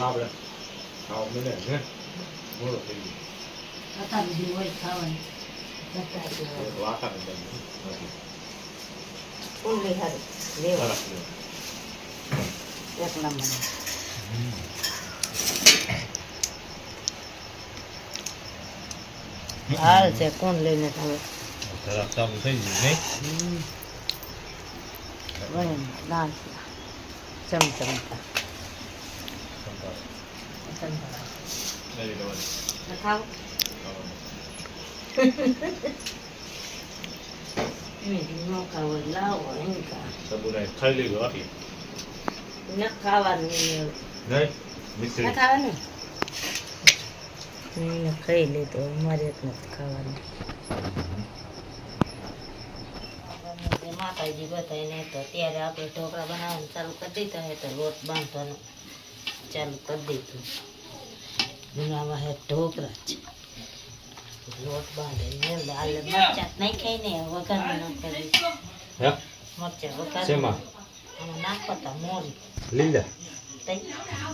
આપણે ખાવા મળે ને મોડો થઈ ગયો હતા બધી હોય ખાવાની વાકા ને ઊંડી હારી લેવા સરસ એક નંબર હાલ છે કોણ લઈને આવે સરસ ચાલુ થઈ ગયું નહીં વળી દાંત ચમચમતા લઈ લેવાનું ખાવ નો ખાવ લાવો એમ કા સબુને ખાઈ લીધું આપી ન ખાવાનું નહીં ન મિશ્રી ખાવાનું ખાઈ લીધું અમારે જ નથી ખાવાનું માતાજી બતાવીને તો ત્યારે આપણે ઢોકળા બનાવવાનું ચાલુ કરી દીધા હે તો લોટ બાંધવાનું ચાલુ કરી દીધું બનાવવા હે ઢોકળા જ લોટ બાંધે મેલ આલે મરચાં નાખાઈ ને વઘાર નાખી હે મરચાં વઘાર શેમાં આમાં નાખતા મોરી લીલા તઈ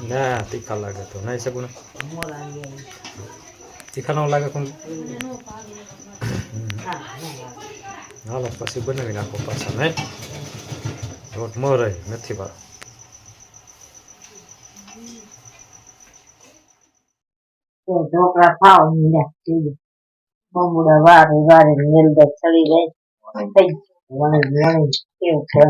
ના તીખા લાગે તો નહીં શકું ને મોરા તીખા ન લાગે કોણ હા ના હાલો પછી બનાવી નાખો પાછા નહીં લોટ મરે નથી વાર ઢોકળા ખાવ ને બમુડા વારે વારે મેલદર ચડી જાય થઈ વણી વણી કેવું છે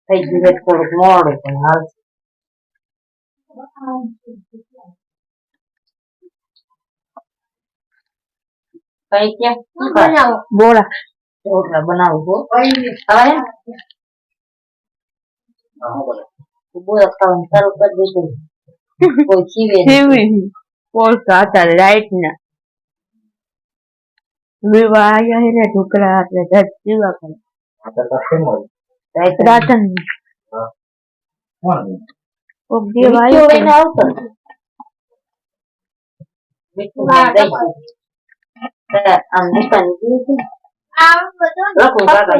થઈ ગયું થોડુંક મોડું પણ હાલ કઈ ક્યાં બોલા ઢોકળા બનાવું હવે બોલા ખાવાનું ચાલુ કરી દીધું કોઈ ખીવે પોલકા હતા લાઈટ ના લેવા આવ્યા હે ને ઢોકળા એટલે જજ પીવા કરે રાતન કોક દેવ આવ્યો આવતો આમ દુકાન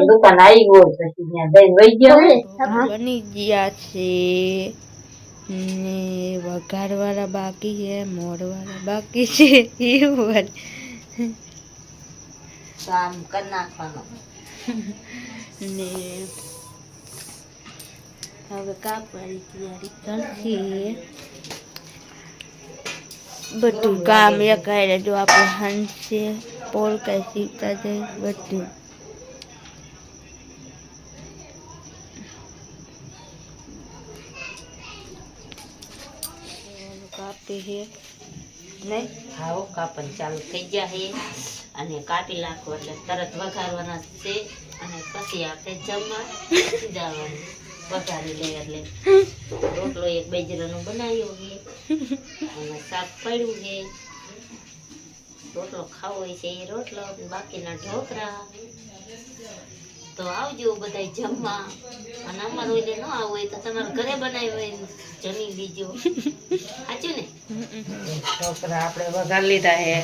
દુકાન આવી ગયો પછી ત્યાં જઈને વહી ગયો બની ગયા છે ને વઘારવાળા બાકી છે મોરવાળા બાકી છે એવું કામ કરી નાખવાનો ને હવે કાપવાની તૈયારી કરશે બધું કામ એકાય જો આપણે હંસે પોલ કઈ સીવતા જાય બધું કાપે છે નહીં હાવ કાપન ચાલુ થઈ ગયા છે અને કાપી નાખો એટલે તરત વઘારવાના છે અને પછી આપણે જમવા જવાનું વઘારી લે એટલે રોટલો એક બાજરાનો બનાવ્યો છે અને શાક પડ્યું છે રોટલો ખાવો હોય છે એ રોટલો બાકીના ઢોકળા તો આવજો બધા જમવા અને અમારું એટલે ન આવું હોય તો તમારે ઘરે બનાવ્યું હોય જમી લીજો સાચું ને ઢોકળા આપણે વઘારી લીધા છે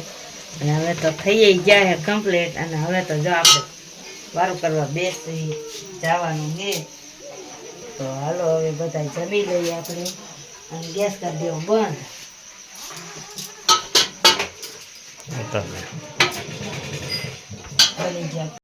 અને હવે તો થઈ ગયા છે કમ્પ્લીટ અને હવે તો જો આપણે વારું કરવા બેસી જવાનું છે તો હાલો હવે બધા જમી લઈએ આપણે અને ગેસ કરી દેવો બંધ બની ગયા